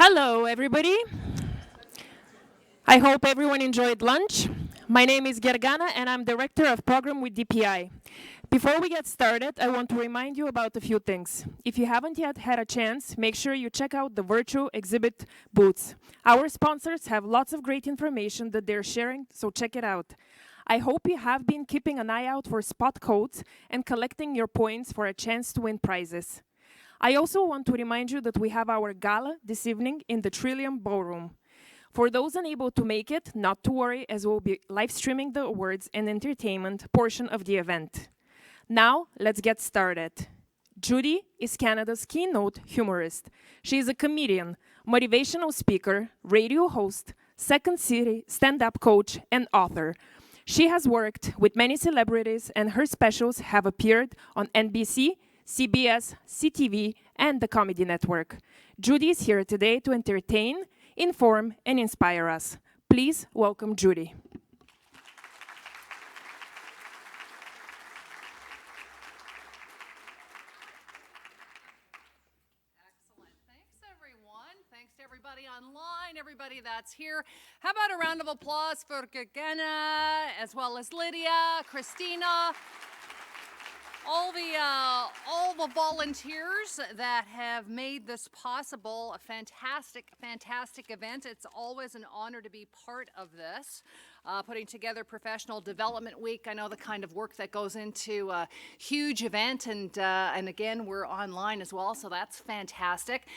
Hello, everybody. I hope everyone enjoyed lunch. My name is Gergana, and I'm Director of Program with DPI. Before we get started, I want to remind you about a few things. If you haven't yet had a chance, make sure you check out the virtual exhibit booths. Our sponsors have lots of great information that they're sharing, so check it out. I hope you have been keeping an eye out for spot codes and collecting your points for a chance to win prizes. I also want to remind you that we have our gala this evening in the Trillium Ballroom. For those unable to make it, not to worry, as we'll be live streaming the awards and entertainment portion of the event. Now, let's get started. Judy is Canada's Keynote humorist. She is a comedian, motivational speaker, radio host, Second City stand-up coach, and author. She has worked with many celebrities, and her specials have appeared on NBC, CBS, CTV, and the Comedy Network. Judy is here today to entertain, inform, and inspire us. Please welcome Judy. Excellent. Thanks, everyone. Thanks to everybody online, everybody that's here. How about a round of applause for Gergana, as well as Lydia, Christina, all the volunteers that have made this possible. A fantastic event. It's always an honor to be part of this. Putting together Professional Development Week. I know the kind of work that goes into a huge event, and again, we're online as well, so that's fantastic.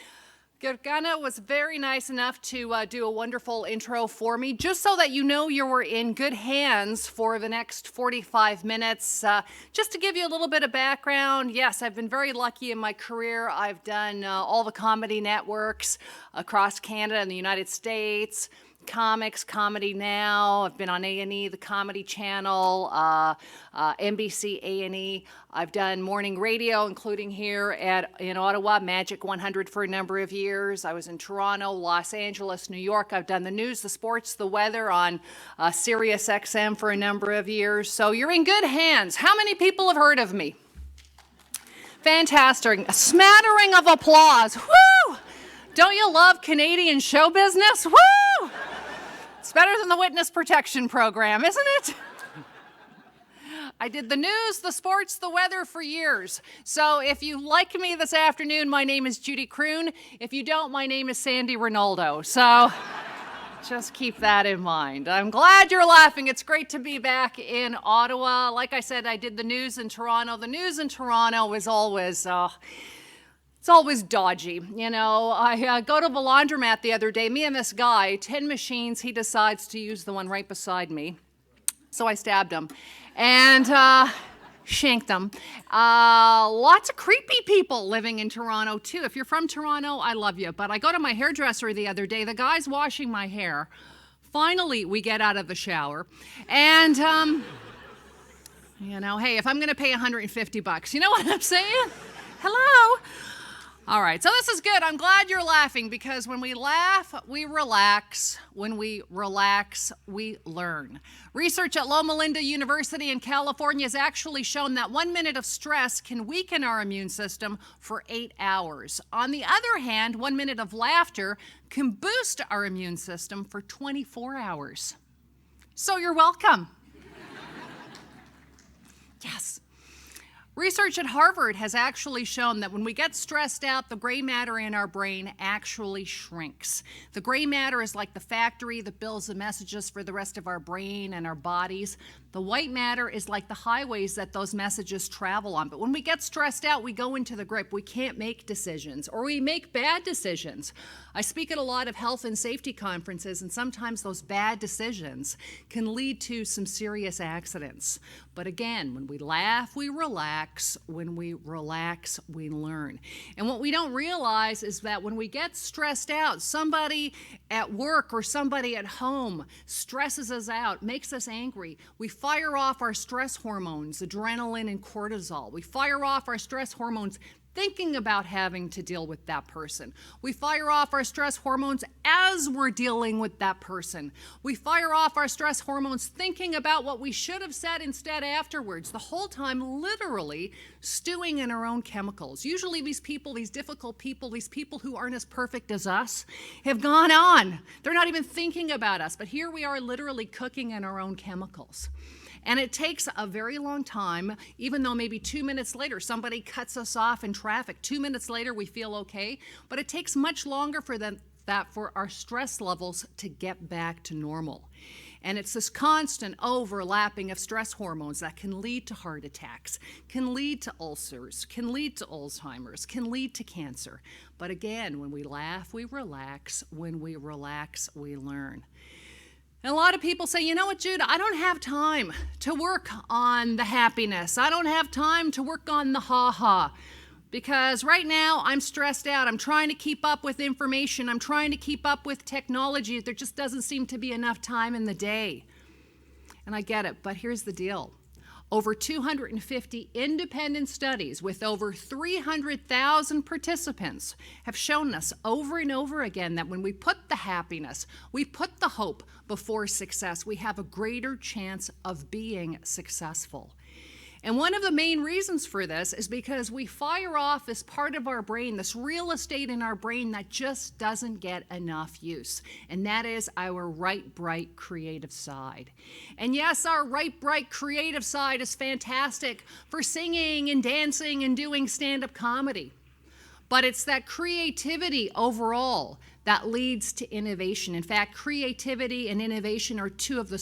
Gergana was very nice enough to do a wonderful intro for me, just so that you know you were in good hands for the next 45 minutes. Just to give you a little bit of background, yes, I've been very lucky in my career. I've done all the comedy networks across Canada and the United States. Comics, Comedy Now. I've been on A&E, the Comedy Channel, NBC A&E. I've done morning radio, including here in Ottawa, Magic 100 for a number of years. I was in Toronto, Los Angeles, New York. I've done the news, the sports, the weather on Sirius XM for a number of years. So you're in good hands. How many people have heard of me? Fantastic. A smattering of applause. Woo! Don't you love Canadian show business? Woo! It's better than the Witness Protection Program, isn't it? I did the news, the sports, the weather for years. So if you like me this afternoon, my name is Judy Croon. If you don't, my name is Sandy Ronaldo. So just keep that in mind. I'm glad you're laughing. It's great to be back in Ottawa. Like I said, I did the news in Toronto. The news in Toronto is always... It's always dodgy, you know. I go to the laundromat the other day, me and this guy, 10 machines, he decides to use the one right beside me. So I stabbed him and shanked him. Lots of creepy people living in Toronto too. If you're from Toronto, I love you. But I go to my hairdresser the other day, the guy's washing my hair. Finally, we get out of the shower and, you know, hey, if I'm gonna pay $150, you know what I'm saying? Hello? All right, so this is good. I'm glad you're laughing because when we laugh, we relax. When we relax, we learn. Research at Loma Linda University in California has actually shown that 1 minute of stress can weaken our immune system for 8 hours. On the other hand, 1 minute of laughter can boost our immune system for 24 hours. So you're welcome. Yes. Research at Harvard has actually shown that when we get stressed out, the gray matter in our brain actually shrinks. The gray matter is like the factory that builds the messages for the rest of our brain and our bodies. The white matter is like the highways that those messages travel on. But when we get stressed out, we go into the grip. We can't make decisions, or we make bad decisions. I speak at a lot of health and safety conferences, and sometimes those bad decisions can lead to some serious accidents. But again, when we laugh, we relax. When we relax, we learn. And what we don't realize is that when we get stressed out, somebody at work or somebody at home stresses us out, makes us angry. We fire off our stress hormones, adrenaline and cortisol. We fire off our stress hormones, thinking about having to deal with that person. We fire off our stress hormones as we're dealing with that person. We fire off our stress hormones thinking about what we should have said instead afterwards, the whole time literally stewing in our own chemicals. Usually these people, these difficult people, these people who aren't as perfect as us, have gone on. They're not even thinking about us, but here we are literally cooking in our own chemicals. And it takes a very long time, even though maybe 2 minutes later somebody cuts us off in traffic. 2 minutes later we feel okay, but it takes much longer for for our stress levels to get back to normal. And it's this constant overlapping of stress hormones that can lead to heart attacks, can lead to ulcers, can lead to Alzheimer's, can lead to cancer. But again, when we laugh, we relax. When we relax, we learn. And a lot of people say, you know what, Jude, I don't have time to work on the happiness. I don't have time to work on the ha-ha. Because right now I'm stressed out. I'm trying to keep up with information. I'm trying to keep up with technology. There just doesn't seem to be enough time in the day. And I get it, but here's the deal. Over 250 independent studies with over 300,000 participants have shown us over and over again that when we put the happiness, we put the hope before success, we have a greater chance of being successful. And one of the main reasons for this is because we fire off this part of our brain, this real estate in our brain that just doesn't get enough use. And that is our right, bright, creative side. And yes, our right, bright, creative side is fantastic for singing and dancing and doing stand-up comedy. But it's that creativity overall that leads to innovation. In fact, creativity and innovation are two of the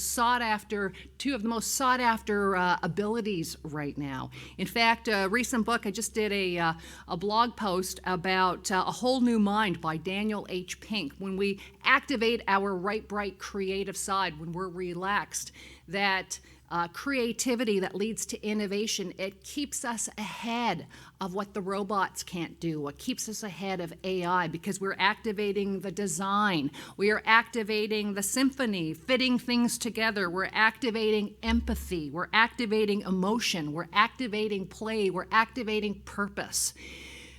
most sought after abilities right now. In fact, a recent book, I just did a blog post about A Whole New Mind by Daniel H. Pink. When we activate our right, bright, creative side, when we're relaxed, that creativity that leads to innovation, it keeps us ahead of what the robots can't do. It keeps us ahead of AI because we're activating the design. We are activating the symphony, fitting things together. We're activating empathy. We're activating emotion. We're activating play. We're activating purpose.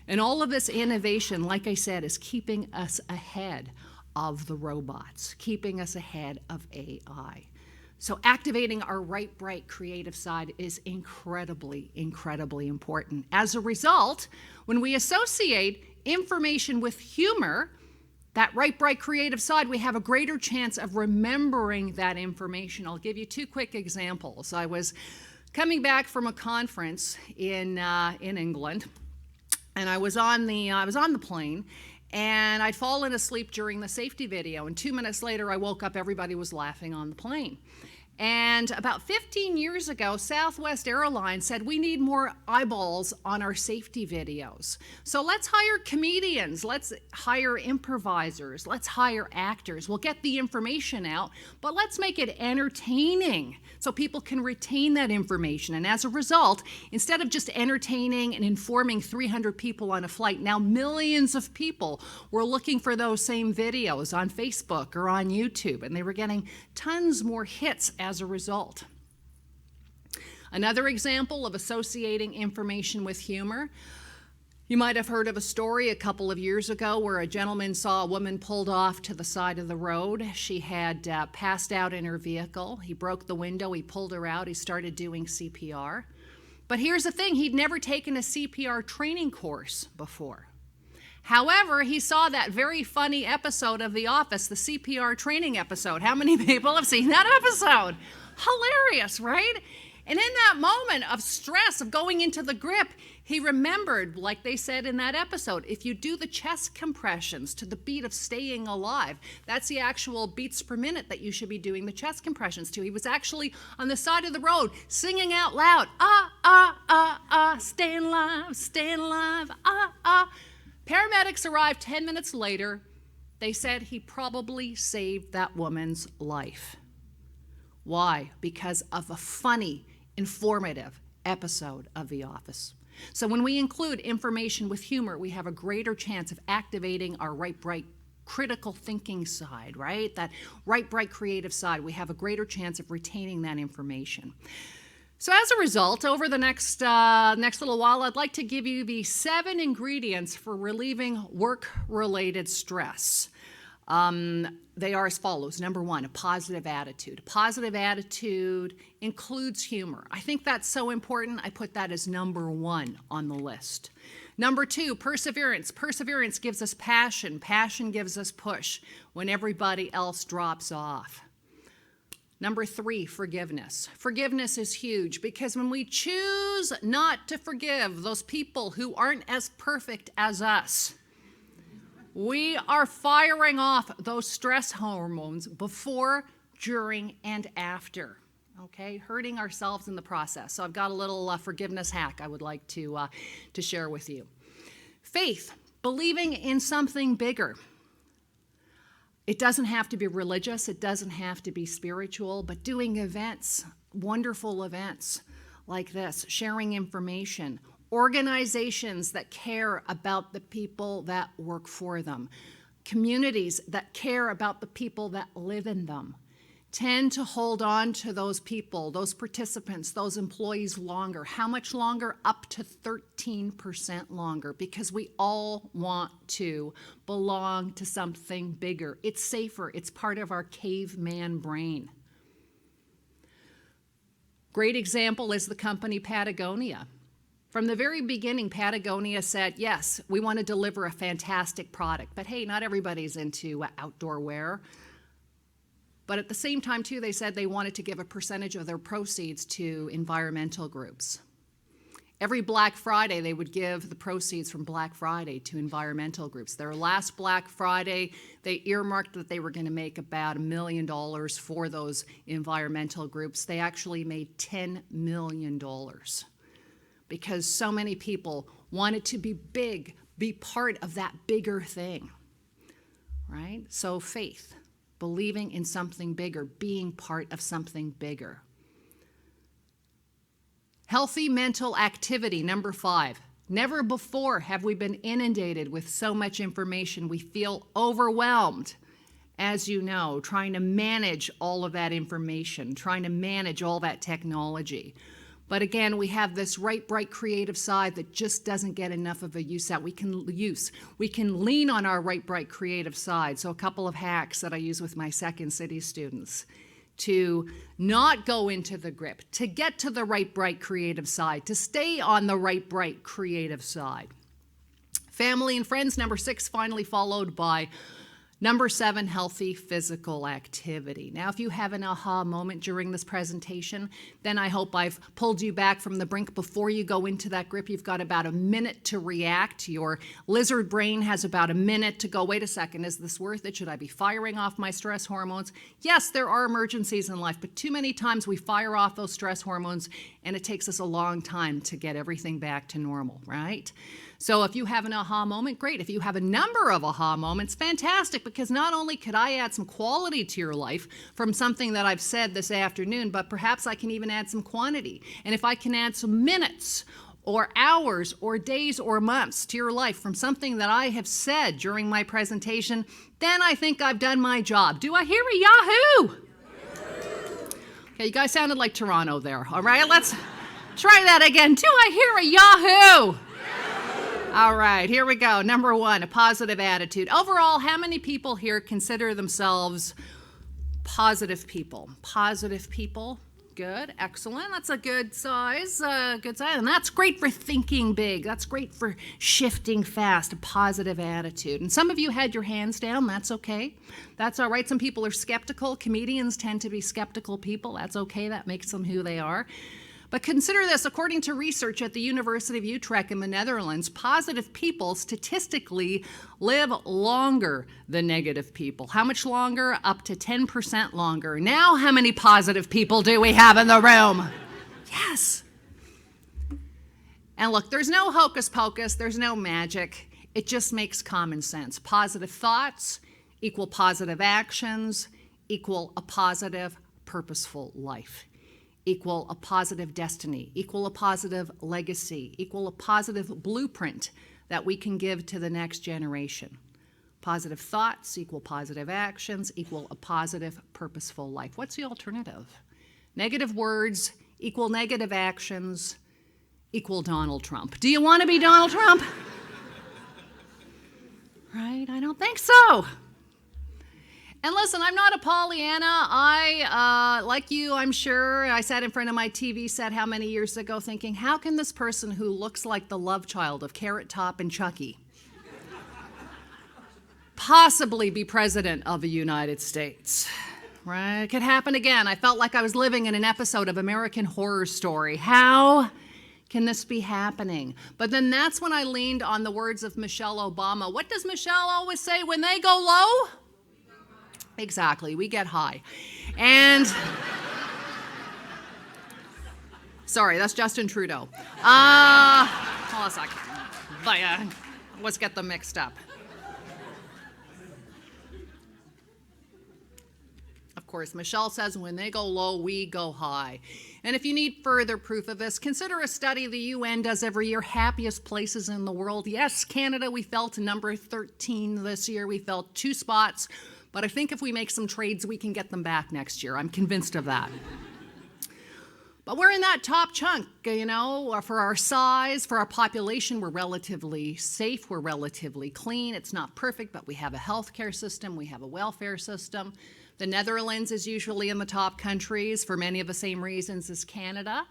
And all of this innovation, like I said, is keeping us ahead of the robots, keeping us ahead of AI. So activating our right, bright, creative side is incredibly, incredibly important. As a result, when we associate information with humor, that right, bright, creative side, we have a greater chance of remembering that information. I'll give you two quick examples. I was coming back from a conference in England, and I was on the plane, and I'd fallen asleep during the safety video, and 2 minutes later I woke up, everybody was laughing on the plane. And about 15 years ago, Southwest Airlines said, we need more eyeballs on our safety videos. So let's hire comedians, let's hire improvisers, let's hire actors. We'll get the information out, but let's make it entertaining so people can retain that information. And as a result, instead of just entertaining and informing 300 people on a flight, now millions of people were looking for those same videos on Facebook or on YouTube, and they were getting tons more hits as a result. Another example of associating information with humor, you might have heard of a story a couple of years ago where a gentleman saw a woman pulled off to the side of the road. She had passed out in her vehicle. He broke the window, he pulled her out, he started doing CPR. But here's the thing, he'd never taken a CPR training course before. However, he saw that very funny episode of The Office, the CPR training episode. How many people have seen that episode? Hilarious, right? And in that moment of stress, of going into the grip, he remembered, like they said in that episode, if you do the chest compressions to the beat of Staying Alive, that's the actual beats per minute that you should be doing the chest compressions to. He was actually on the side of the road singing out loud, staying alive, Paramedics arrived 10 minutes later. They said he probably saved that woman's life. Why? Because of a funny, informative episode of The Office. So when we include information with humor, we have a greater chance of activating our right, bright, critical thinking side, right? That right, bright, creative side. We have a greater chance of retaining that information. So as a result, over the next little while, I'd like to give you the 7 ingredients for relieving work-related stress. They are as follows. Number 1, a positive attitude. A positive attitude includes humor. I think that's so important. I put that as number 1 on the list. Number 2, perseverance. Perseverance gives us passion. Passion gives us push when everybody else drops off. Number 3, forgiveness. Forgiveness is huge because when we choose not to forgive those people who aren't as perfect as us, we are firing off those stress hormones before, during, and after, okay? Hurting ourselves in the process. So I've got a little forgiveness hack I would like to share with you. Faith, believing in something bigger. It doesn't have to be religious, it doesn't have to be spiritual, but doing events, wonderful events like this, sharing information, organizations that care about the people that work for them, communities that care about the people that live in them, tend to hold on to those people, those participants, those employees longer. How much longer? Up to 13% longer, because we all want to belong to something bigger. It's safer. It's part of our caveman brain. Great example is the company Patagonia. From the very beginning, Patagonia said, yes, we want to deliver a fantastic product, but hey, not everybody's into outdoor wear. But at the same time, too, they said they wanted to give a percentage of their proceeds to environmental groups. Every Black Friday, they would give the proceeds from Black Friday to environmental groups. Their last Black Friday, they earmarked that they were going to make about $1 million for those environmental groups. They actually made $10 million because so many people wanted to be big, be part of that bigger thing, right? So faith. Believing in something bigger, being part of something bigger. Healthy mental activity, number 5. Never before have we been inundated with so much information. We feel overwhelmed, as you know, trying to manage all of that information, trying to manage all that technology. But again, we have this right, bright, creative side that just doesn't get enough of a use out. We can lean on our right, bright, creative side. So a couple of hacks that I use with my Second City students to not go into the grip, to get to the right, bright, creative side, to stay on the right, bright, creative side. Family and friends, number 6, finally followed by number 7, healthy physical activity. Now, if you have an aha moment during this presentation, then I hope I've pulled you back from the brink before you go into that grip. You've got about a minute to react. Your lizard brain has about a minute to go, wait a second, is this worth it? Should I be firing off my stress hormones? Yes, there are emergencies in life, but too many times we fire off those stress hormones and it takes us a long time to get everything back to normal, right? So if you have an aha moment, great. If you have a number of aha moments, fantastic, because not only could I add some quality to your life from something that I've said this afternoon, but perhaps I can even add some quantity. And if I can add some minutes or hours or days or months to your life from something that I have said during my presentation, then I think I've done my job. Do I hear a yahoo? Okay, you guys sounded like Toronto there. All right, let's try that again. Do I hear a yahoo? All right, here we go. Number 1, a positive attitude. Overall, how many people here consider themselves positive people? Positive people. Good, excellent. That's a good size, And that's great for thinking big. That's great for shifting fast, a positive attitude. And some of you had your hands down. That's okay. That's all right. Some people are skeptical. Comedians tend to be skeptical people. That's okay. That makes them who they are. But consider this, according to research at the University of Utrecht in the Netherlands, positive people statistically live longer than negative people. How much longer? Up to 10% longer. Now, how many positive people do we have in the room? Yes. And look, there's no hocus pocus, there's no magic. It just makes common sense. Positive thoughts equal positive actions equal a positive, purposeful life. Equal a positive destiny, equal a positive legacy, equal a positive blueprint that we can give to the next generation. Positive thoughts equal positive actions equal a positive, purposeful life. What's the alternative? Negative words equal negative actions equal Donald Trump. Do you want to be Donald Trump? Right? I don't think so. And listen, I'm not a Pollyanna. Like you, I'm sure, I sat in front of my TV set how many years ago thinking, how can this person who looks like the love child of Carrot Top and Chucky possibly be president of the United States? Right? It could happen again. I felt like I was living in an episode of American Horror Story. How can this be happening? But then that's when I leaned on the words of Michelle Obama. What does Michelle always say? When they go low? Exactly, we get high. And sorry, that's Justin Trudeau. Hold on a second. Let's get them mixed up. Of course, Michelle says when they go low, we go high. And if you need further proof of this, consider a study the UN does every year, happiest places in the world. Yes, Canada, we fell to number 13 this year. We fell 2 spots. But I think if we make some trades, we can get them back next year. I'm convinced of that. But we're in that top chunk, you know, for our size, for our population, we're relatively safe, we're relatively clean. It's not perfect, but we have a healthcare system, we have a welfare system. The Netherlands is usually in the top countries for many of the same reasons as Canada.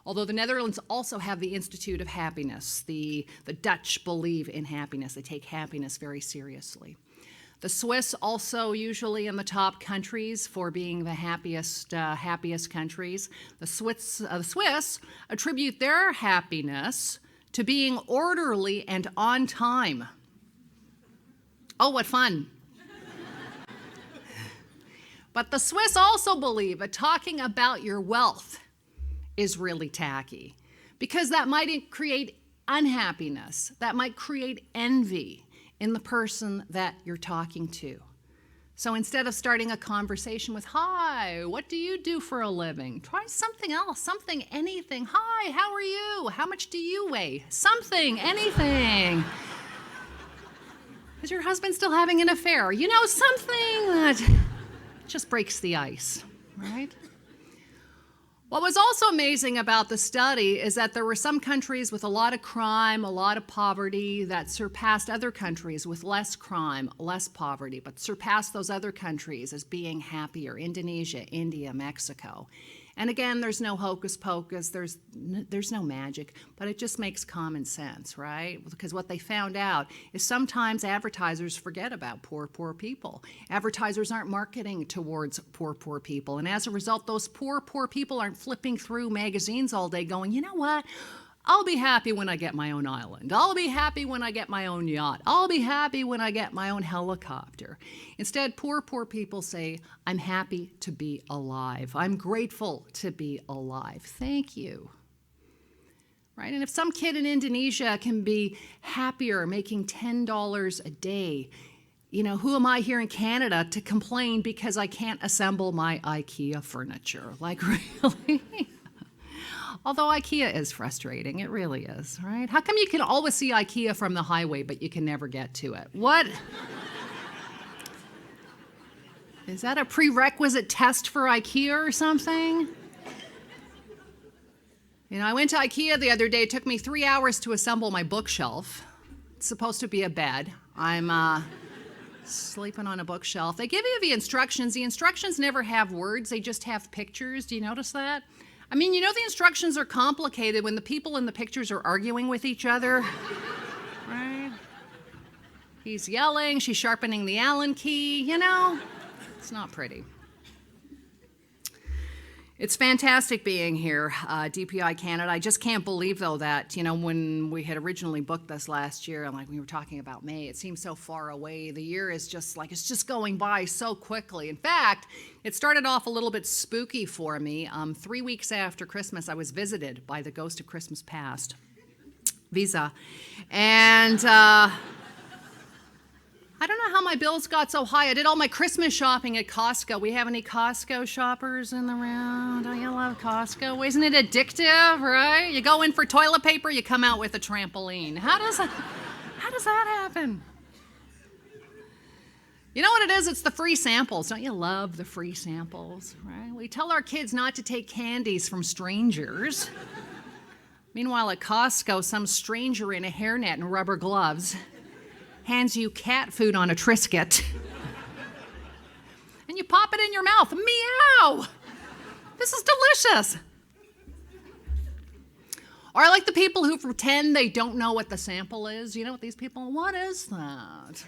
Although the Netherlands also have the Institute of Happiness. The Dutch believe in happiness. They take happiness very seriously. The Swiss also usually in the top countries for being the happiest countries. The Swiss attribute their happiness to being orderly and on time. Oh, what fun. But the Swiss also believe that talking about your wealth is really tacky because that might create unhappiness, that might create envy in the person that you're talking to. So instead of starting a conversation with, hi, what do you do for a living? Try something else, anything. Hi, how are you? How much do you weigh? Something, anything. Is your husband still having an affair? You know, something that just breaks the ice, right? What was also amazing about the study is that there were some countries with a lot of crime, a lot of poverty that surpassed other countries with less crime, less poverty, but surpassed those other countries as being happier. Indonesia, India, Mexico. And again, there's no hocus pocus, there's no magic, but it just makes common sense, right? Because what they found out is sometimes advertisers forget about poor people. Advertisers aren't marketing towards poor people. And as a result, those poor people aren't flipping through magazines all day going, you know what? I'll be happy when I get my own island. I'll be happy when I get my own yacht. I'll be happy when I get my own helicopter. Instead, poor people say, I'm happy to be alive. I'm grateful to be alive. Thank you. Right? And if some kid in Indonesia can be happier making $10 a day, you know, who am I here in Canada to complain because I can't assemble my IKEA furniture? Like, really? Although IKEA is frustrating, it really is, right? How come you can always see IKEA from the highway, but you can never get to it? What? Is that a prerequisite test for IKEA or something? You know, I went to IKEA the other day. It took me 3 hours to assemble my bookshelf. It's supposed to be a bed. I'm sleeping on a bookshelf. They give you the instructions. The instructions never have words. They just have pictures. Do you notice that? I mean, you know the instructions are complicated when the people in the pictures are arguing with each other, right? He's yelling, she's sharpening the Allen key, you know? It's not pretty. It's fantastic being here, DPI Canada. I just can't believe, though, that, you know, when we had originally booked this last year, and like we were talking about May, it seems so far away. The year is just like, it's just going by so quickly. In fact, it started off a little bit spooky for me. 3 weeks after Christmas, I was visited by the ghost of Christmas past, Visa. And I don't know how my bills got so high. I did all my Christmas shopping at Costco. We have any Costco shoppers in the room? Don't you love Costco? Isn't it addictive, right? You go in for toilet paper, you come out with a trampoline. How does that happen? You know what it is? It's the free samples. Don't you love the free samples, right? We tell our kids not to take candies from strangers. Meanwhile, at Costco, some stranger in a hairnet and rubber gloves hands you cat food on a Triscuit. And you pop it in your mouth. Meow! This is delicious. Or I like the people who pretend they don't know what the sample is. You know what these people, what is that?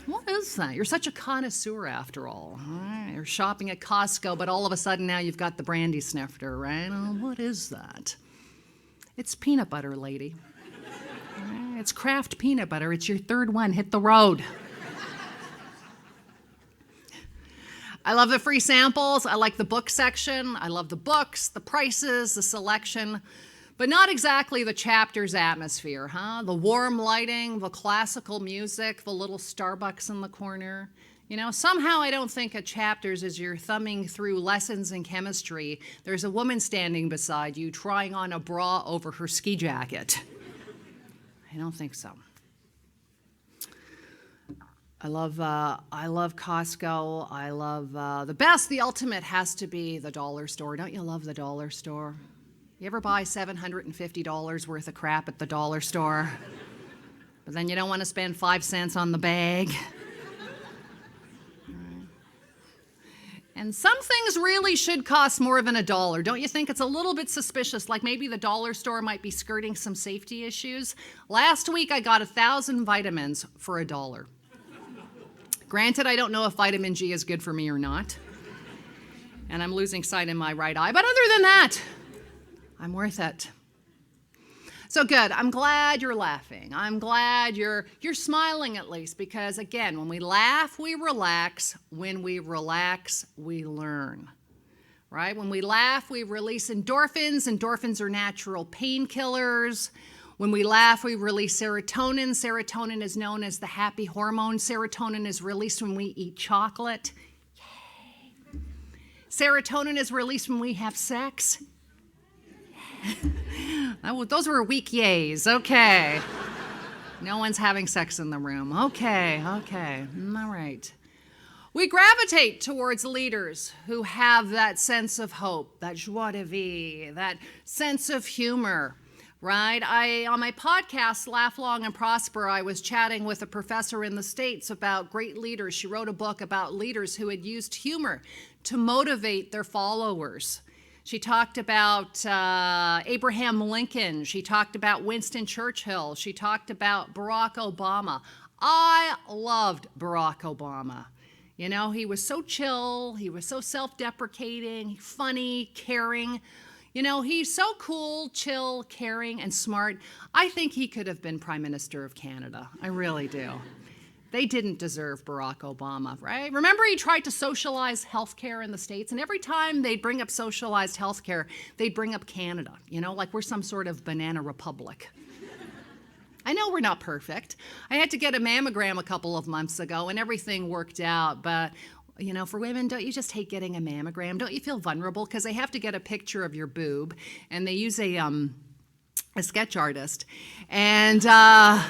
What is that? You're such a connoisseur after all. Right? You're shopping at Costco, but all of a sudden now you've got the brandy snifter, right? Oh, what is that? It's peanut butter, lady. Right? It's Kraft peanut butter. It's your third one. Hit the road. I love the free samples. I like the book section. I love the books, the prices, the selection, but not exactly the chapter's atmosphere, huh? The warm lighting, the classical music, the little Starbucks in the corner. You know, somehow I don't think at chapters as you're thumbing through lessons in chemistry, there's a woman standing beside you trying on a bra over her ski jacket. I don't think so. I love Costco. I love the ultimate has to be the dollar store. Don't you love the dollar store? You ever buy $750 worth of crap at the dollar store? But then you don't want to spend 5 cents on the bag. And some things really should cost more than $1. Don't you think it's a little bit suspicious? Like maybe the dollar store might be skirting some safety issues. Last week I got 1,000 vitamins for $1. Granted, I don't know if vitamin G is good for me or not. And I'm losing sight in my right eye. But other than that, I'm worth it. So good. I'm glad you're laughing. I'm glad you're smiling at least, because again, when we laugh, we relax. When we relax, we learn. Right? When we laugh, we release endorphins. Endorphins are natural painkillers. When we laugh, we release serotonin. Serotonin is known as the happy hormone. Serotonin is released when we eat chocolate. Yay. Serotonin is released when we have sex. Those were weak yays. Okay. No one's having sex in the room. Okay. All right. We gravitate towards leaders who have that sense of hope, that joie de vivre, that sense of humor. Right? On my podcast, Laugh Long and Prosper, I was chatting with a professor in the States about great leaders. She wrote a book about leaders who had used humor to motivate their followers. She talked about Abraham Lincoln. She talked about Winston Churchill. She talked about Barack Obama. I loved Barack Obama. You know, he was so chill. He was so self-deprecating, funny, caring. You know, he's so cool, chill, caring, and smart. I think he could have been Prime Minister of Canada. I really do. They didn't deserve Barack Obama, right? Remember he tried to socialize healthcare in the States, and every time they'd bring up socialized healthcare, they'd bring up Canada, you know, like we're some sort of banana republic. I know we're not perfect. I had to get a mammogram a couple of months ago, and everything worked out, but you know, for women, don't you just hate getting a mammogram? Don't you feel vulnerable? Because they have to get a picture of your boob, and they use a sketch artist. And, right?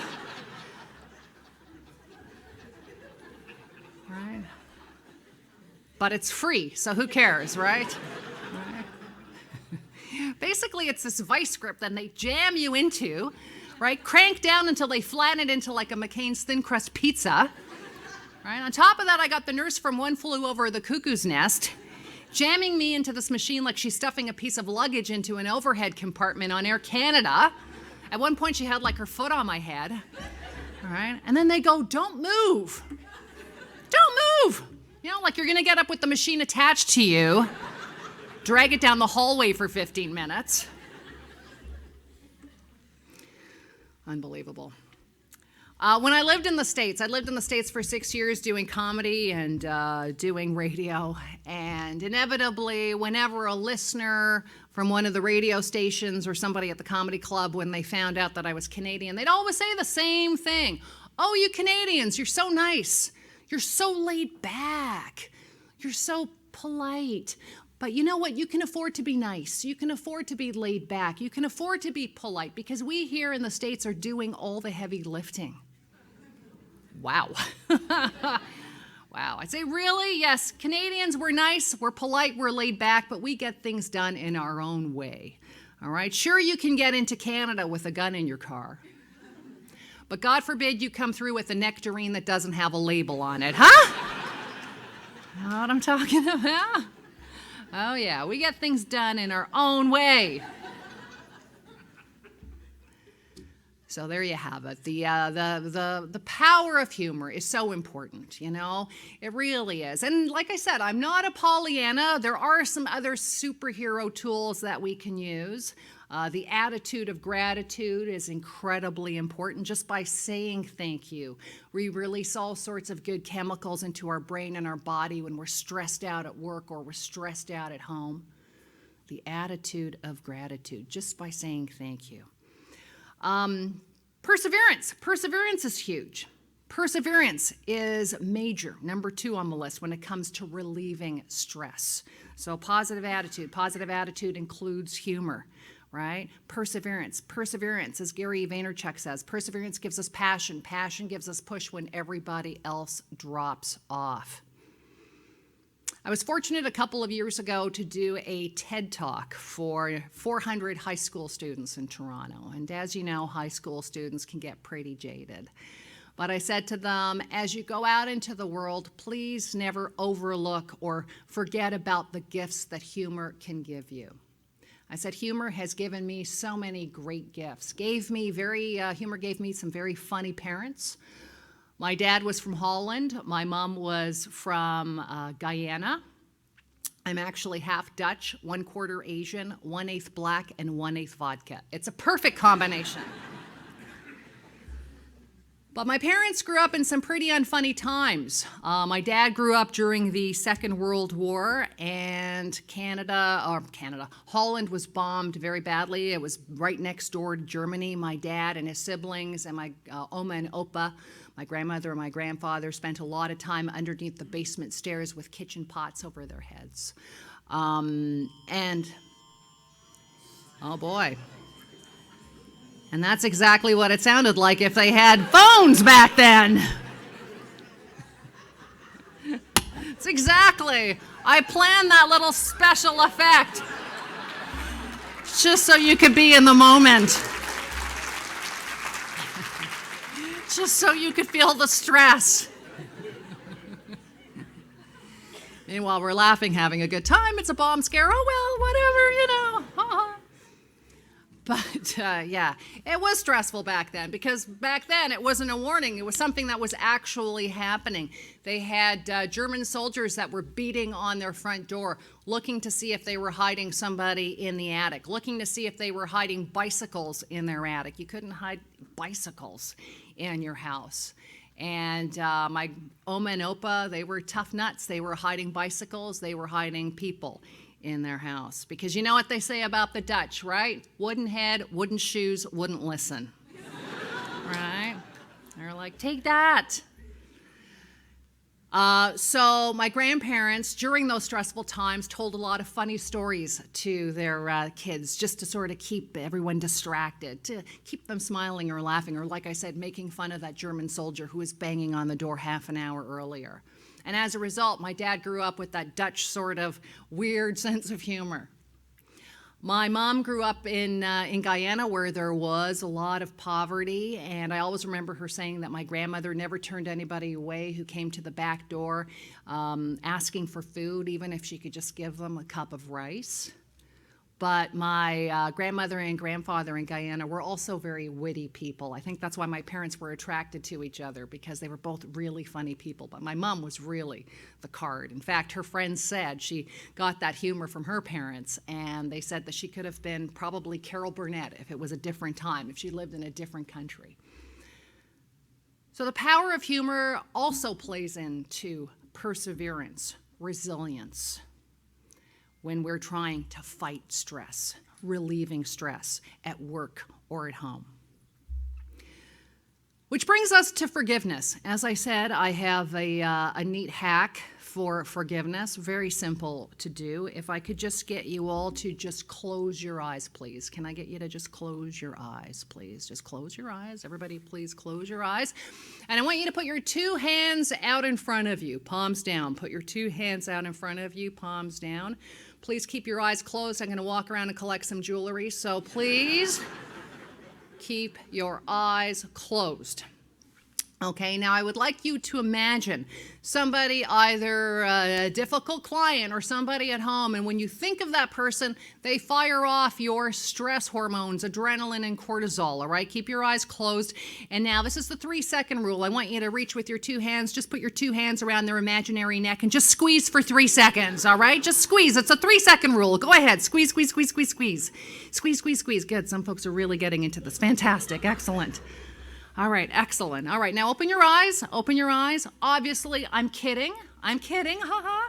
But it's free, so who cares, right? Basically, it's this vice grip that they jam you into, right? Crank down until they flatten it into like a McCain's thin crust pizza. Right? On top of that, I got the nurse from One Flew Over the Cuckoo's Nest jamming me into this machine like she's stuffing a piece of luggage into an overhead compartment on Air Canada. At one point, she had like her foot on my head. All right? And then they go, don't move. Don't move. You know, like you're going to get up with the machine attached to you, drag it down the hallway for 15 minutes. Unbelievable. When I lived in the States for 6 years doing comedy and doing radio. And inevitably, whenever a listener from one of the radio stations or somebody at the comedy club, when they found out that I was Canadian, they'd always say the same thing. Oh, you Canadians, you're so nice. You're so laid back. You're so polite. But you know what? You can afford to be nice. You can afford to be laid back. You can afford to be polite because we here in the States are doing all the heavy lifting. Wow. Wow. I'd say, really? Yes, Canadians, we're nice, we're polite, we're laid back, but we get things done in our own way. All right? Sure, you can get into Canada with a gun in your car. But God forbid you come through with a nectarine that doesn't have a label on it, huh? Know what I'm talking about? Oh, yeah, we get things done in our own way. So there you have it. The power of humor is so important, you know? It really is. And like I said, I'm not a Pollyanna. There are some other superhero tools that we can use. The attitude of gratitude is incredibly important. Just by saying thank you, we release all sorts of good chemicals into our brain and our body when we're stressed out at work or we're stressed out at home. The attitude of gratitude, just by saying thank you. Perseverance. Perseverance is huge. Perseverance is major, number 2 on the list when it comes to relieving stress. So positive attitude. Positive attitude includes humor, right? Perseverance. Perseverance, as Gary Vaynerchuk says, perseverance gives us passion. Passion gives us push when everybody else drops off. I was fortunate a couple of years ago to do a TED Talk for 400 high school students in Toronto. And as you know, high school students can get pretty jaded. But I said to them, as you go out into the world, please never overlook or forget about the gifts that humor can give you. I said, humor has given me so many great gifts. Humor gave me some very funny parents. My dad was from Holland. My mom was from Guyana. I'm actually half Dutch, 1/4 Asian, 1/8 black, and 1/8 vodka. It's a perfect combination. But my parents grew up in some pretty unfunny times. My dad grew up during the Second World War, and Holland was bombed very badly. It was right next door to Germany. My dad and his siblings and my Oma and Opa, my grandmother and my grandfather, spent a lot of time underneath the basement stairs with kitchen pots over their heads. And, oh boy. And that's exactly what it sounded like if they had phones back then. It's exactly. I planned that little special effect just so you could be in the moment. Just so you could feel the stress. Meanwhile, we're laughing, having a good time. It's a bomb scare. Oh, well, whatever, you know. But yeah, it was stressful back then because back then it wasn't a warning. It was something that was actually happening. They had German soldiers that were beating on their front door, looking to see if they were hiding somebody in the attic, looking to see if they were hiding bicycles in their attic. You couldn't hide bicycles in your house. And my Oma and Opa, they were tough nuts. They were hiding bicycles. They were hiding people in their house. Because you know what they say about the Dutch, right? Wooden head, wooden shoes, wouldn't listen. Right? They're like, take that. So my grandparents, during those stressful times, told a lot of funny stories to their kids just to sort of keep everyone distracted, to keep them smiling or laughing, or like I said, making fun of that German soldier who was banging on the door half an hour earlier. And as a result, my dad grew up with that Dutch sort of weird sense of humor. My mom grew up in Guyana where there was a lot of poverty, and I always remember her saying that my grandmother never turned anybody away who came to the back door asking for food, even if she could just give them a cup of rice. But my grandmother and grandfather in Guyana were also very witty people. I think that's why my parents were attracted to each other, because they were both really funny people. But my mom was really the card. In fact, her friends said she got that humor from her parents, and they said that she could have been probably Carol Burnett if it was a different time, if she lived in a different country. So the power of humor also plays into perseverance, resilience, when we're trying to fight stress, relieving stress at work or at home. Which brings us to forgiveness. As I said, I have a neat hack for forgiveness, very simple to do. If I could just get you all to just close your eyes, please. Can I get you to just close your eyes, please? Just close your eyes. Everybody, please close your eyes. And I want you to put your two hands out in front of you, palms down. Put your two hands out in front of you, palms down. Please keep your eyes closed. I'm going to walk around and collect some jewelry, so please keep your eyes closed. Okay, now I would like you to imagine somebody, either a difficult client or somebody at home, and when you think of that person, they fire off your stress hormones, adrenaline and cortisol, all right? Keep your eyes closed. And now this is the 3-second rule. I want you to reach with your two hands. Just put your two hands around their imaginary neck and just squeeze for 3 seconds, all right? Just squeeze. It's a 3-second rule. Go ahead. Squeeze, squeeze, squeeze, squeeze, squeeze. Squeeze, squeeze, squeeze. Good. Some folks are really getting into this. Fantastic. Excellent. All right, excellent. All right, now open your eyes. Open your eyes. Obviously, I'm kidding. I'm kidding, haha.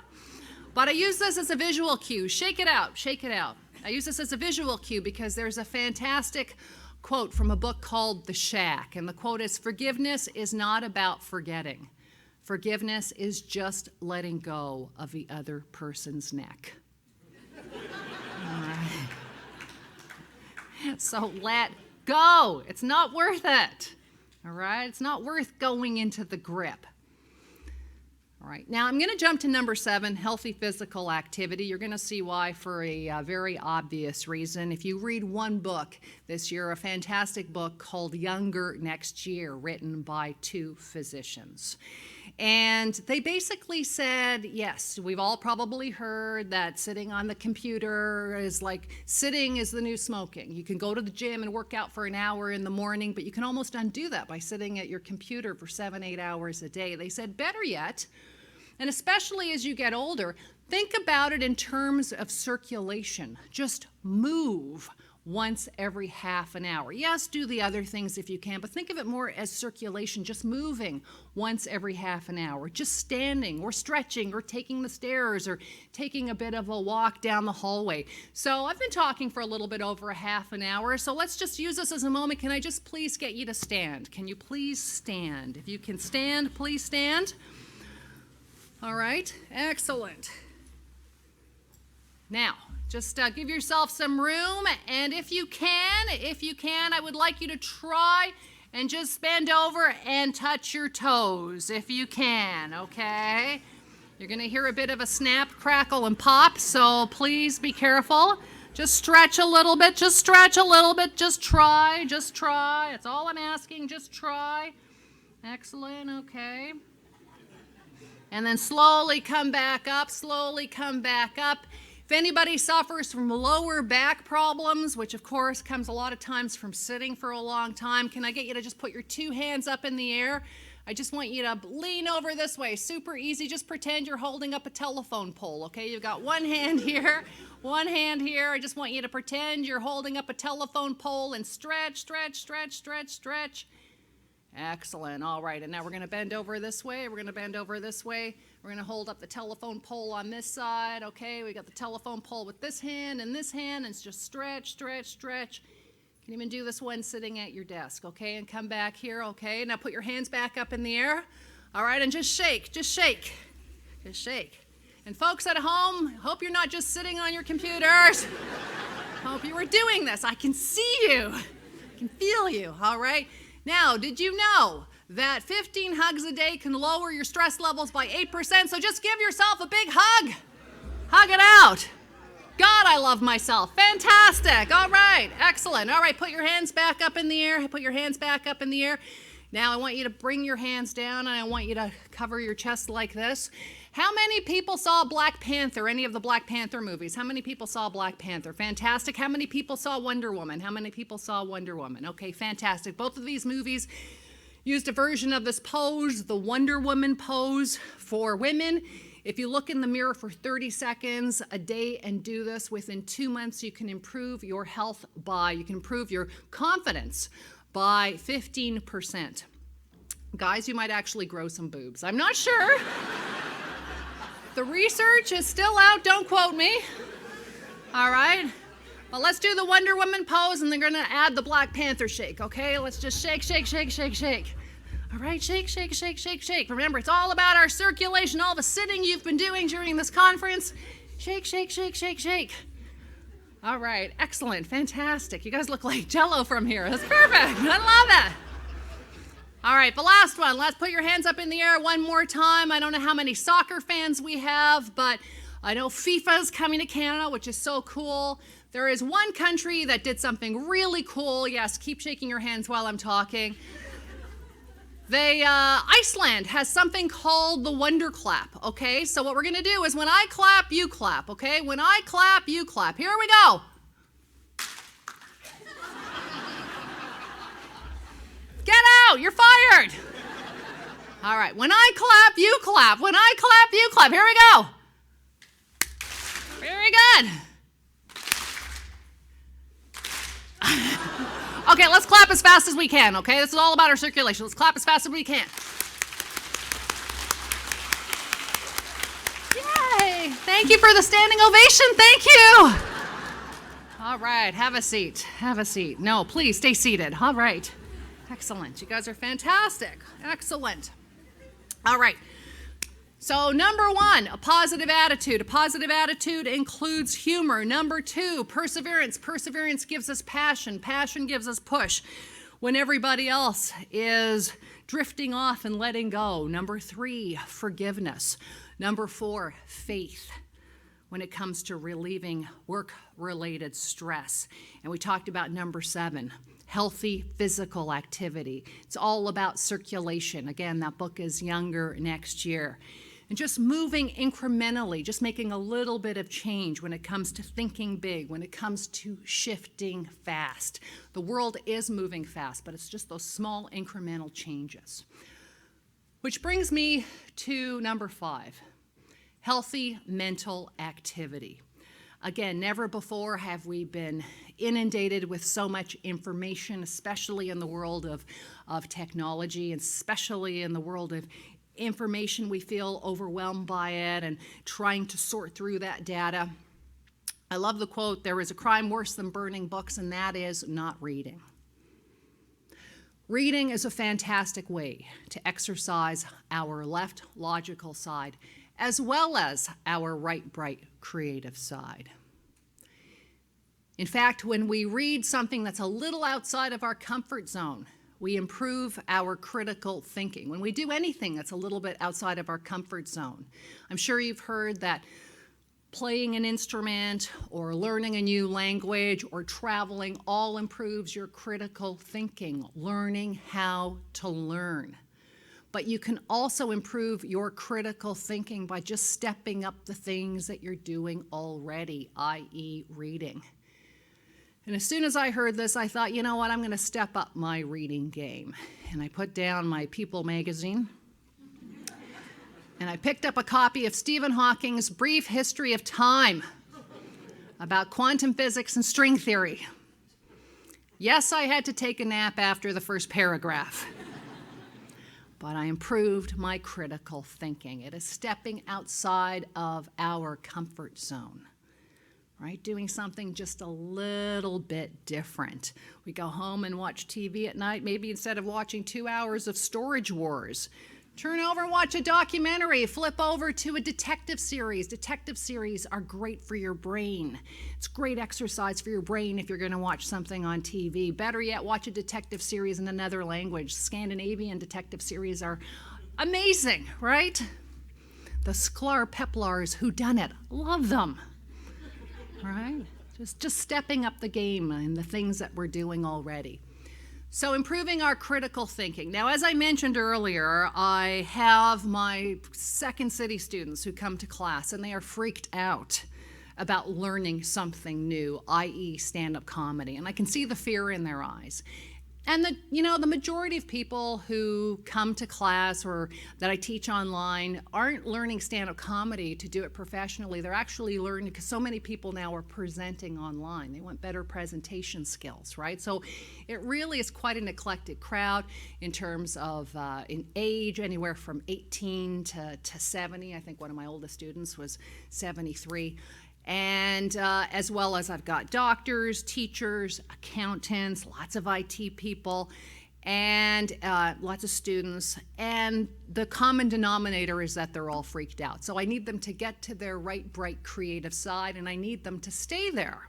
But I use this as a visual cue. Shake it out, shake it out. I use this as a visual cue because there's a fantastic quote from a book called The Shack. And the quote is, "Forgiveness is not about forgetting. Forgiveness is just letting go of the other person's neck." All right. So let go. It's not worth it. All right, it's not worth going into the grip. All right, now I'm going to jump to number 7, healthy physical activity. You're going to see why for a very obvious reason. If you read one book this year, a fantastic book called Younger Next Year, written by 2 physicians. And they basically said, yes, we've all probably heard that sitting on the computer is like sitting is the new smoking. You can go to the gym and work out for an hour in the morning, but you can almost undo that by sitting at your computer for 7-8 hours a day. They said, better yet, and especially as you get older, think about it in terms of circulation. Just move once every half an hour. Yes, do the other things if you can, but think of it more as circulation, just moving once every half an hour, just standing or stretching or taking the stairs or taking a bit of a walk down the hallway. So I've been talking for a little bit over a half an hour, so let's just use this as a moment. Can I just please get you to stand? Can you please stand? If you can stand, please stand. All right, excellent. Now, just give yourself some room, and if you can, I would like you to try and just bend over and touch your toes, if you can, okay? You're gonna hear a bit of a snap, crackle, and pop, so please be careful. Just stretch a little bit, just stretch a little bit, just try. That's all I'm asking, just try. Excellent, okay. And then slowly come back up, slowly come back up. If anybody suffers from lower back problems, which of course comes a lot of times from sitting for a long time, can I get you to just put your 2 hands up in the air? I just want you to lean over this way. Super easy. Just pretend you're holding up a telephone pole, okay? You've got one hand here, one hand here. I just want you to pretend you're holding up a telephone pole and stretch, stretch, stretch, stretch, stretch. Excellent. All right, and now we're going to bend over this way. We're going to bend over this way. We're going to hold up the telephone pole on this side. Okay, we got the telephone pole with this hand, and it's just stretch, stretch, stretch. You can even do this one sitting at your desk, okay? And come back here, okay? Now put your hands back up in the air. All right, and just shake, just shake, just shake. And folks at home, hope you're not just sitting on your computers. Hope you were doing this. I can see you. I can feel you, all right? Now, did you know that 15 hugs a day can lower your stress levels by 8%? So just give yourself a big hug. Hug it out. God, I love myself. Fantastic. All right. Excellent. All right. Put your hands back up in the air. Put your hands back up in the air. Now I want you to bring your hands down, and I want you to cover your chest like this. How many people saw Black Panther, any of the Black Panther movies? How many people saw Black Panther? Fantastic. How many people saw Wonder Woman? How many people saw Wonder Woman? Okay, fantastic. Both of these movies used a version of this pose, the Wonder Woman pose for women. If you look in the mirror for 30 seconds a day and do this, within 2 months, you can improve your health you can improve your confidence by 15%. Guys, you might actually grow some boobs. I'm not sure. The research is still out, don't quote me. All right, well, let's do the Wonder Woman pose, and then we're gonna add the Black Panther shake, okay? Let's just shake, shake, shake, shake, shake. All right, shake, shake, shake, shake, shake. Remember, it's all about our circulation, all the sitting you've been doing during this conference. Shake, shake, shake, shake, shake. All right, excellent, fantastic. You guys look like Jell-O from here. That's perfect, I love that. All right, the last one. Let's put your hands up in the air one more time. I don't know how many soccer fans we have, but I know FIFA's coming to Canada, which is so cool. There is one country that did something really cool. Yes, keep shaking your hands while I'm talking. Iceland has something called the Wonder Clap, okay? So what we're gonna do is when I clap, you clap, okay? When I clap, you clap. Here we go. Get out, you're fired. All right, when I clap, you clap. When I clap, you clap. Here we go. Very good. Okay, let's clap as fast as we can, okay? This is all about our circulation. Let's clap as fast as we can. Yay! Thank you for the standing ovation. Thank you. All right, have a seat. Have a seat. No, please stay seated. All right. Excellent. You guys are fantastic. Excellent. All right. So number one, a positive attitude. A positive attitude includes humor. Number two, perseverance. Perseverance gives us passion. Passion gives us push when everybody else is drifting off and letting go. Number three, forgiveness. Number four, faith when it comes to relieving work-related stress. And we talked about number seven, healthy physical activity. It's all about circulation. Again, that book is Younger Next Year. And just moving incrementally, just making a little bit of change when it comes to thinking big, when it comes to shifting fast. The world is moving fast, but it's just those small incremental changes. Which brings me to number five, healthy mental activity. Again, never before have we been inundated with so much information, especially in the world of technology, and especially in the world of information. We feel overwhelmed by it and trying to sort through that data. I love the quote, "There is a crime worse than burning books, and that is not reading." Reading is a fantastic way to exercise our left logical side, as well as our right, bright, creative side. In fact, when we read something that's a little outside of our comfort zone, we improve our critical thinking. When we do anything that's a little bit outside of our comfort zone, I'm sure you've heard that playing an instrument or learning a new language or traveling all improves your critical thinking, learning how to learn. But you can also improve your critical thinking by just stepping up the things that you're doing already, i.e. reading. And as soon as I heard this, I thought, you know what, I'm going to step up my reading game. And I put down my People magazine, and I picked up a copy of Stephen Hawking's Brief History of Time about quantum physics and string theory. Yes, I had to take a nap after the first paragraph. But I improved my critical thinking. It is stepping outside of our comfort zone, right? Doing something just a little bit different. We go home and watch TV at night. Maybe instead of watching 2 hours of Storage Wars, turn over and watch a documentary. Flip over to a detective series. Detective series are great for your brain. It's great exercise for your brain if you're going to watch something on TV. Better yet, watch a detective series in another language. Scandinavian detective series are amazing, right? The Sklar Peplars whodunit. Love them. Right? Just stepping up the game in the things that we're doing already. So improving our critical thinking. Now, as I mentioned earlier, I have my second city students who come to class, and they are freaked out about learning something new, i.e. stand-up comedy. And I can see the fear in their eyes. And the majority of people who come to class or that I teach online aren't learning stand-up comedy to do it professionally. They're actually learning, because so many people now are presenting online. They want better presentation skills, right? So it really is quite an eclectic crowd in terms of in age, anywhere from 18 to 70. I think one of my oldest students was 73. And as well as I've got doctors, teachers, accountants, lots of IT people, and lots of students. And the common denominator is that they're all freaked out. So I need them to get to their right, bright, creative side, and I need them to stay there.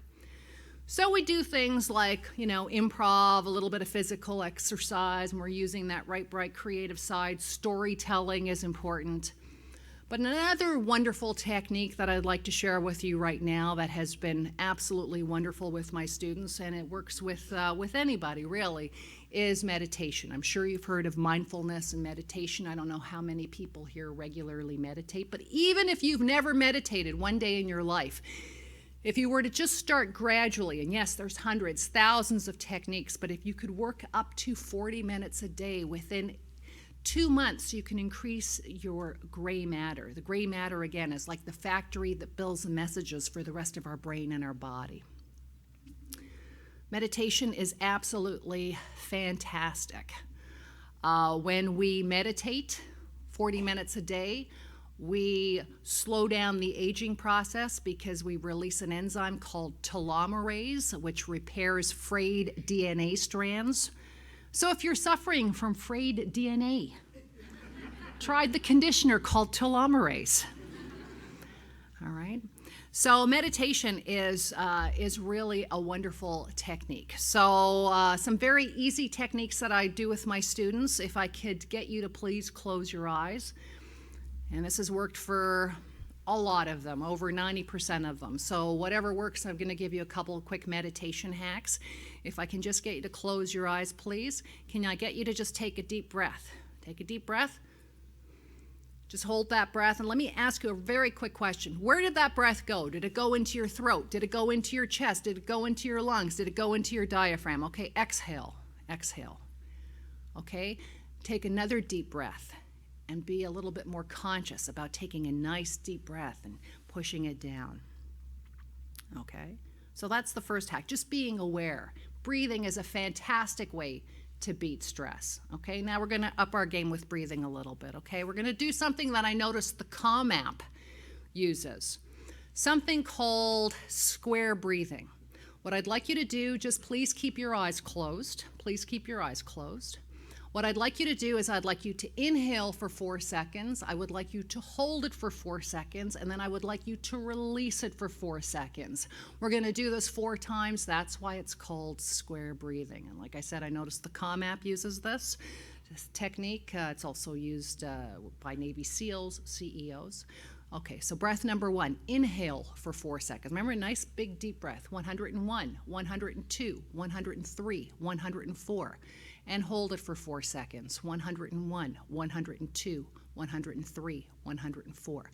So we do things like, improv, a little bit of physical exercise, and we're using that right, bright, creative side. Storytelling is important. But another wonderful technique that I'd like to share with you right now that has been absolutely wonderful with my students, and it works with anybody really, is meditation. I'm sure you've heard of mindfulness and meditation. I don't know how many people here regularly meditate, but even if you've never meditated one day in your life, if you were to just start gradually, and yes, there's hundreds, thousands of techniques, but if you could work up to 40 minutes a day, within 2 months, you can increase your gray matter. The gray matter, again, is like the factory that builds the messages for the rest of our brain and our body. Meditation is absolutely fantastic. When we meditate 40 minutes a day, we slow down the aging process because we release an enzyme called telomerase, which repairs frayed DNA strands. So if you're suffering from frayed DNA, try the conditioner called telomerase. All right. So meditation is really a wonderful technique. So some very easy techniques that I do with my students. If I could get you to please close your eyes. And this has worked for a lot of them, over 90% of them. So whatever works, I'm going to give you a couple of quick meditation hacks. If I can just get you to close your eyes, please. Can I get you to just take a deep breath? Take a deep breath. Just hold that breath, and let me ask you a very quick question. Where did that breath go? Did it go into your throat? Did it go into your chest? Did it go into your lungs? Did it go into your diaphragm? Okay, exhale, exhale. Okay, take another deep breath and be a little bit more conscious about taking a nice deep breath and pushing it down. Okay, so that's the first hack, just being aware. Breathing is a fantastic way to beat stress. Okay, now we're gonna up our game with breathing a little bit. Okay, we're gonna do something that I noticed the Calm app uses, something called square breathing. What I'd like you to do, just please keep your eyes closed. Please keep your eyes closed. What I'd like you to do is I'd like you to inhale for 4 seconds. I would like you to hold it for 4 seconds, and then I would like you to release it for 4 seconds. We're going to do this 4 times. That's why it's called square breathing. And like I said, I noticed the Calm app uses this technique. It's also used by Navy SEALs, CEOs. Okay, so breath number 1, inhale for 4 seconds. Remember, a nice big deep breath. 101, 102, 103, 104. And hold it for 4 seconds. 101, 102, 103, 104.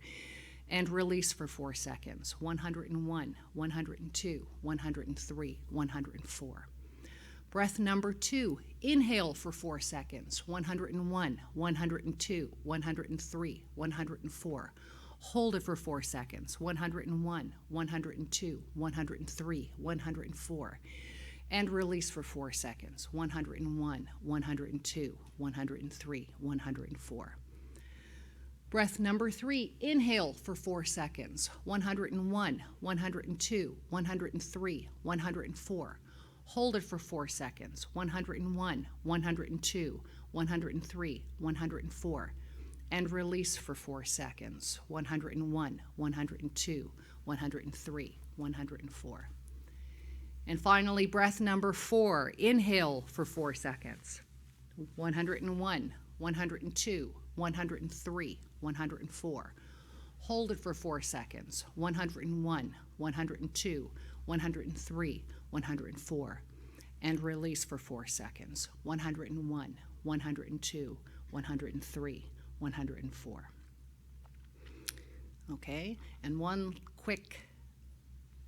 And release for 4 seconds. 101, 102, 103, 104. Breath number 2, inhale for 4 seconds. 101, 102, 103, 104. Hold it for 4 seconds. 101, 102, 103, 104. And release for 4 seconds. 101, 102, 103, 104. Breath number 3, inhale for 4 seconds. 101, 102, 103, 104. Hold it for 4 seconds. 101, 102, 103, 104. And release for 4 seconds. 101, 102, 103, 104. And finally, breath number 4, inhale for 4 seconds. 101, 102, 103, 104. Hold it for 4 seconds. 101, 102, 103, 104. And release for 4 seconds. 101, 102, 103, 104. Okay, and one quick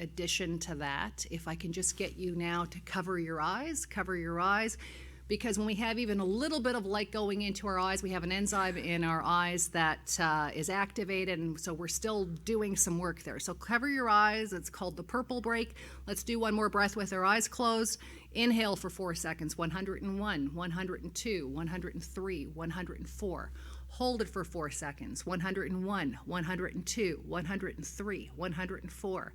addition to that, if I can just get you now to cover your eyes, because when we have even a little bit of light going into our eyes, we have an enzyme in our eyes that is activated, and so we're still doing some work there. So cover your eyes. It's called the purple break. Let's do one more breath with our eyes closed. Inhale for 4 seconds. 101, 102, 103, 104. Hold it for 4 seconds. 101, 102, 103, 104.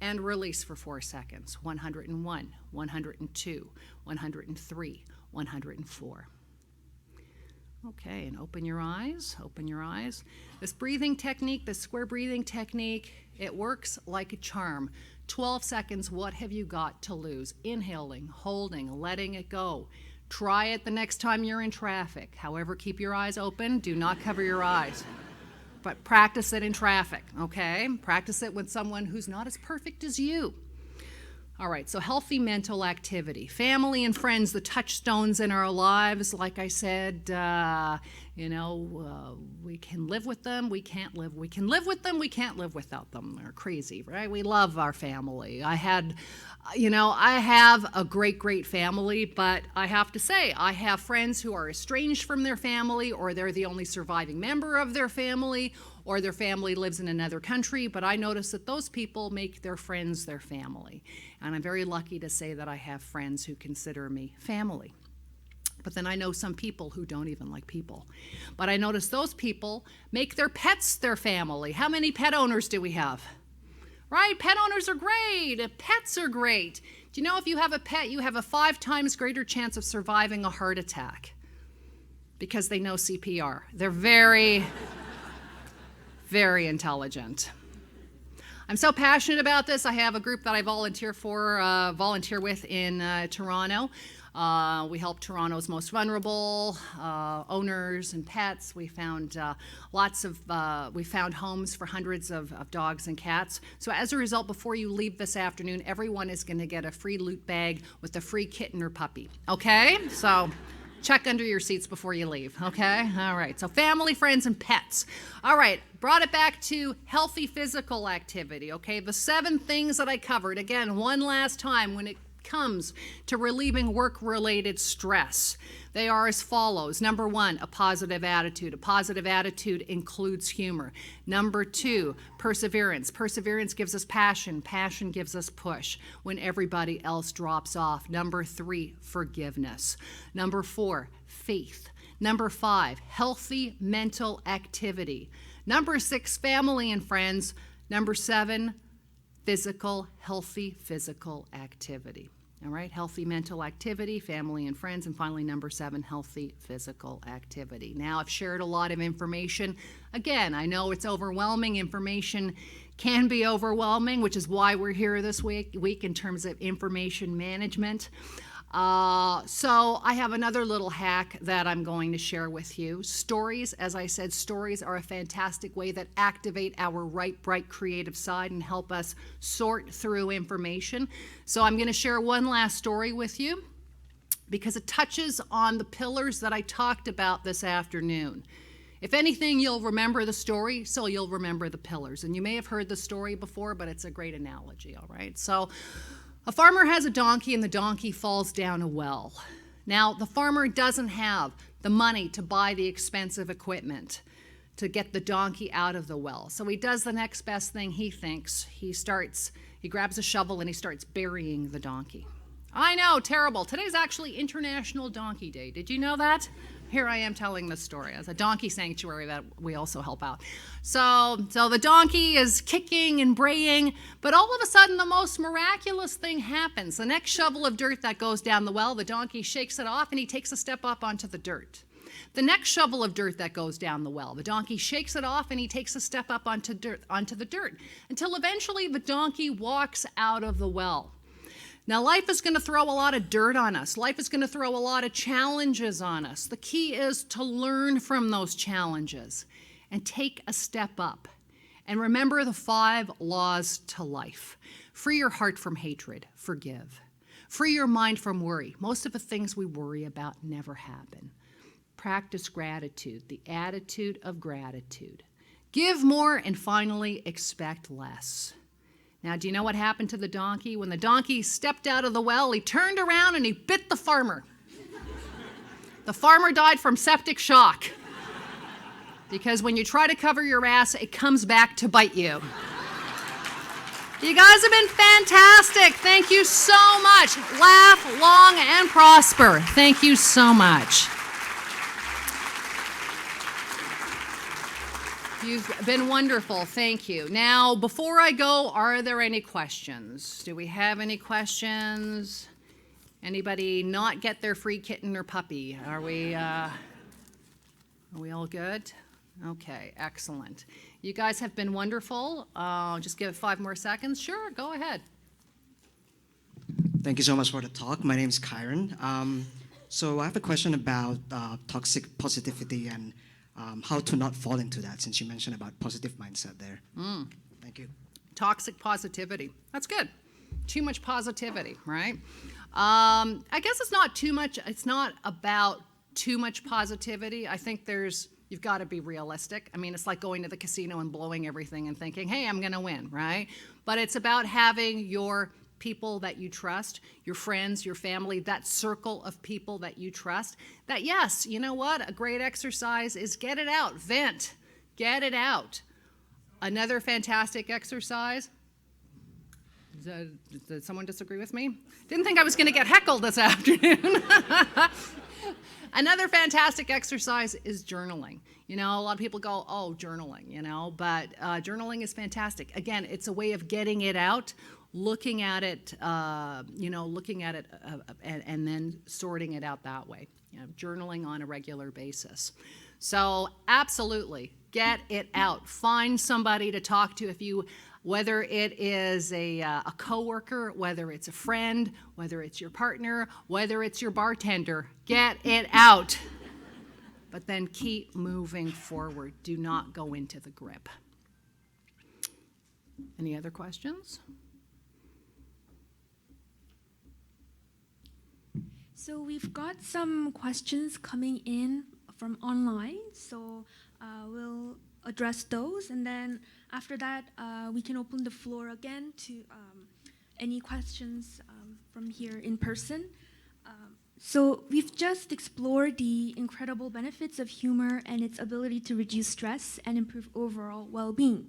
And release for 4 seconds. 101, 102, 103, 104. Okay, and open your eyes, open your eyes. This breathing technique, this square breathing technique, it works like a charm. 12 seconds, what have you got to lose? Inhaling, holding, letting it go. Try it the next time you're in traffic. However, keep your eyes open, do not cover your eyes. But practice it in traffic, okay? Practice it with someone who's not as perfect as you. All right, so healthy mental activity. Family and friends, the touchstones in our lives. Like I said, we can live with them, we can't live. We can live with them, we can't live without them. They're crazy, right? We love our family. I have a great family, but I have to say, I have friends who are estranged from their family, or they're the only surviving member of their family, or their family lives in another country, but I notice that those people make their friends their family. And I'm very lucky to say that I have friends who consider me family. But then I know some people who don't even like people. But I notice those people make their pets their family. How many pet owners do we have? Right? Pet owners are great. Pets are great. Do you know if you have a pet, you have a 5 times greater chance of surviving a heart attack? Because they know CPR. They're very intelligent. I'm so passionate about this. I have a group that I volunteer with in Toronto. We help Toronto's most vulnerable owners and pets. We found homes for hundreds of dogs and cats. So as a result, before you leave this afternoon, everyone is going to get a free loot bag with a free kitten or puppy. Okay? So check under your seats before you leave, okay? All right, so family, friends, and pets. All right, brought it back to healthy physical activity, okay? The 7 things that I covered, again, one last time when it comes to relieving work-related stress. They are as follows. Number 1, a positive attitude. A positive attitude includes humor. Number 2, perseverance. Perseverance gives us passion. Passion gives us push when everybody else drops off. Number 3, forgiveness. Number 4, faith. Number 5, healthy mental activity. Number 6, family and friends. Number 7, healthy physical activity. All right, healthy mental activity, family and friends, and finally number 7, healthy physical activity. Now, I've shared a lot of information. Again, I know it's overwhelming. Information can be overwhelming, which is why we're here this week in terms of information management. So I have another little hack that I'm going to share with you. Stories, as I said, stories are a fantastic way that activate our bright creative side and help us sort through information. So I'm going to share one last story with you because it touches on the pillars that I talked about this afternoon. If anything, you'll remember the story, so you'll remember the pillars. And you may have heard the story before, but it's a great analogy, all right? So a farmer has a donkey and the donkey falls down a well. Now, the farmer doesn't have the money to buy the expensive equipment to get the donkey out of the well. So he does the next best thing he thinks. He grabs a shovel and he starts burying the donkey. I know, terrible. Today's actually International Donkey Day. Did you know that? Here I am telling this story as a donkey sanctuary that we also help out. So the donkey is kicking and braying, but all of a sudden the most miraculous thing happens. The next shovel of dirt that goes down the well, the donkey shakes it off and he takes a step up onto the dirt. The next shovel of dirt that goes down the well, the donkey shakes it off and he takes a step up onto the dirt until eventually the donkey walks out of the well. Now, life is going to throw a lot of dirt on us. Life is going to throw a lot of challenges on us. The key is to learn from those challenges and take a step up. And remember the 5 laws to life. Free your heart from hatred. Forgive. Free your mind from worry. Most of the things we worry about never happen. Practice gratitude, the attitude of gratitude. Give more, and finally, expect less. Now, do you know what happened to the donkey? When the donkey stepped out of the well, he turned around and he bit the farmer. The farmer died from septic shock. Because when you try to cover your ass, it comes back to bite you. You guys have been fantastic. Thank you so much. Laugh long and prosper. Thank you so much. You've been wonderful. Thank you. Now, before I go, are there any questions? Do we have any questions? Anybody not get their free kitten or puppy? Are we? Are we all good? Okay, excellent. You guys have been wonderful. Just give it 5 more seconds. Sure, go ahead. Thank you so much for the talk. My name is Kyron. So I have a question about toxic positivity and how to not fall into that, since you mentioned about positive mindset there. Thank you. Toxic positivity. That's good. Too much positivity, right? I guess it's not too much. It's not about too much positivity. I think you've got to be realistic. I mean, it's like going to the casino and blowing everything and thinking, hey, I'm going to win, right? But it's about having your people that you trust, your friends, your family, that circle of people that you trust, that yes, you know what? A great exercise is get it out, vent, get it out. Another fantastic exercise. Did someone disagree with me? Didn't think I was going to get heckled this afternoon. Another fantastic exercise is journaling. You know, a lot of people go, oh, journaling, you know, but journaling is fantastic. Again, it's a way of getting it out, looking at it, and then sorting it out that way. You know, journaling on a regular basis. So absolutely, get it out. Find somebody to talk to whether it is a coworker, whether it's a friend, whether it's your partner, whether it's your bartender, get it out. But then keep moving forward. Do not go into the grip. Any other questions? So we've got some questions coming in from online, so we'll address those, and then after that we can open the floor again to any questions from here in person. So we've just explored the incredible benefits of humor and its ability to reduce stress and improve overall well-being.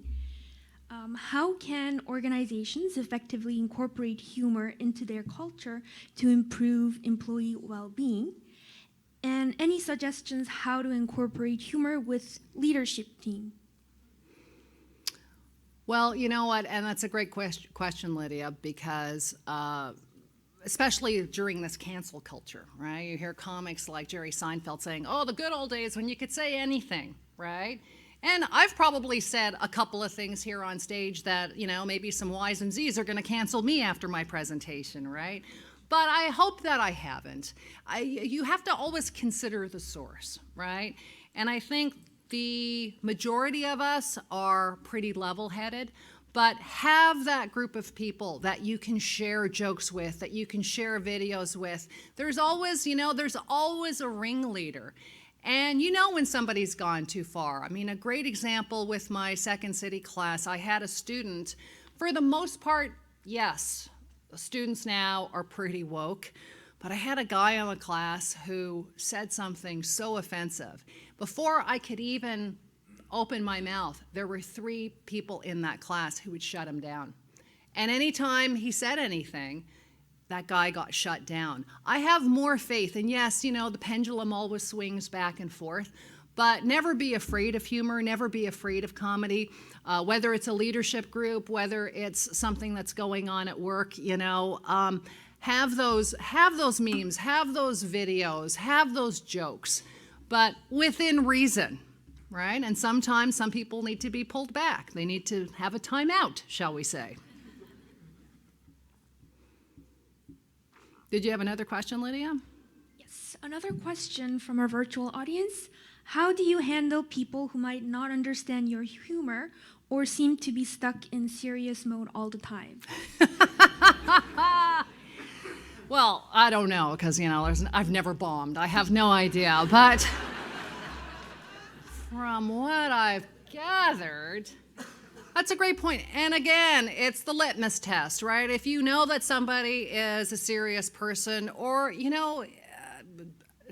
How can organizations effectively incorporate humor into their culture to improve employee well-being? And any suggestions how to incorporate humor with leadership team? Well, you know what, and that's a great question, Lydia, because especially during this cancel culture, right? You hear comics like Jerry Seinfeld saying, oh, the good old days when you could say anything, right? And I've probably said a couple of things here on stage that, you know, maybe some Y's and Z's are going to cancel me after my presentation, right? But I hope that I haven't. You have to always consider the source, right? And I think the majority of us are pretty level-headed, but have that group of people that you can share jokes with, that you can share videos with. There's always a ringleader. And you know when somebody's gone too far. I mean, a great example with my Second City class, I had a student, for the most part, yes, the students now are pretty woke, but I had a guy in the class who said something so offensive. Before I could even open my mouth, there were 3 people in that class who would shut him down. And anytime he said anything, that guy got shut down. I have more faith, and yes, you know, the pendulum always swings back and forth, but never be afraid of humor, never be afraid of comedy, whether it's a leadership group, whether it's something that's going on at work, you know, have those memes, have those videos, have those jokes, but within reason, right? And sometimes some people need to be pulled back. They need to have a timeout, shall we say. Did you have another question, Lydia? Yes, another question from our virtual audience. How do you handle people who might not understand your humor or seem to be stuck in serious mode all the time? Well, I don't know, because, you know, I've never bombed. I have no idea. But from what I've gathered, that's a great point. And again, it's the litmus test, right? If you know that somebody is a serious person, or, you know,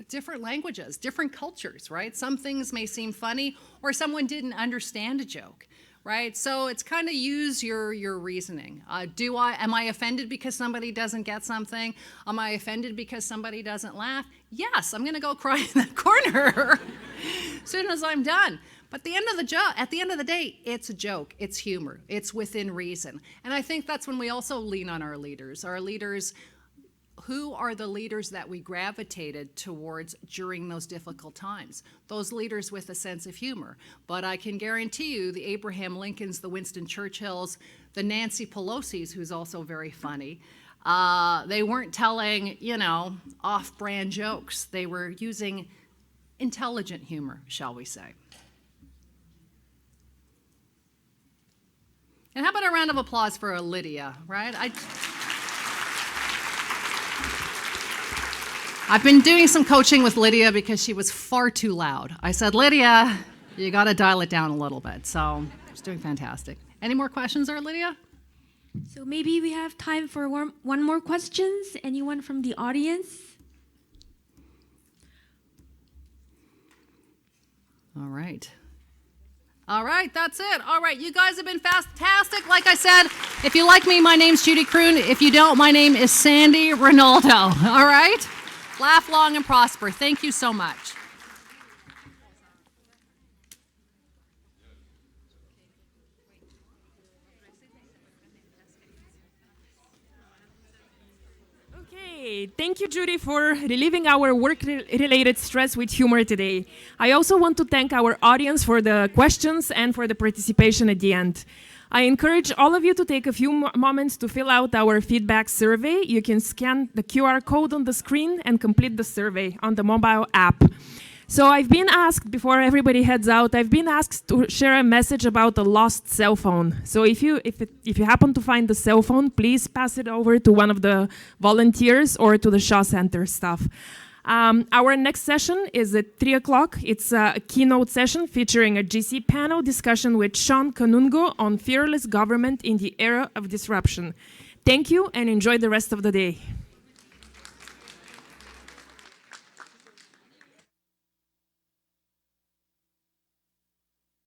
different languages, different cultures, right? Some things may seem funny, or someone didn't understand a joke, right? So it's kind of use your reasoning. Am I offended because somebody doesn't get something? Am I offended because somebody doesn't laugh? Yes, I'm going to go cry in that corner as soon as I'm done. But at the end of the day, it's a joke, it's humor, it's within reason. And I think that's when we also lean on our leaders who are the leaders that we gravitated towards during those difficult times? Those leaders with a sense of humor. But I can guarantee you the Abraham Lincolns, the Winston Churchills, the Nancy Pelosi's, who's also very funny, they weren't telling, off-brand jokes. They were using intelligent humor, shall we say. And how about a round of applause for Lydia, right? I've been doing some coaching with Lydia because she was far too loud. I said, Lydia, you got to dial it down a little bit. So she's doing fantastic. Any more questions there, Lydia? So maybe we have time for one more questions. Anyone from the audience? All right. All right, that's it. All right, you guys have been fantastic. Like I said, if you like me, my name's Judy Croon. If you don't, my name is Sandy Ronaldo. All right? Laugh long and prosper. Thank you so much. Okay, thank you, Judy, for relieving our work-related stress with humor today. I also want to thank our audience for the questions and for the participation at the end. I encourage all of you to take a few moments to fill out our feedback survey. You can scan the QR code on the screen and complete the survey on the mobile app. So I've been asked, before everybody heads out, I've been asked to share a message about a lost cell phone. So if you happen to find the cell phone, please pass it over to one of the volunteers or to the Shaw Center staff. Our next session is at 3 o'clock. It's a keynote session featuring a GC panel discussion with Sean Kanungo on fearless government in the era of disruption. Thank you and enjoy the rest of the day.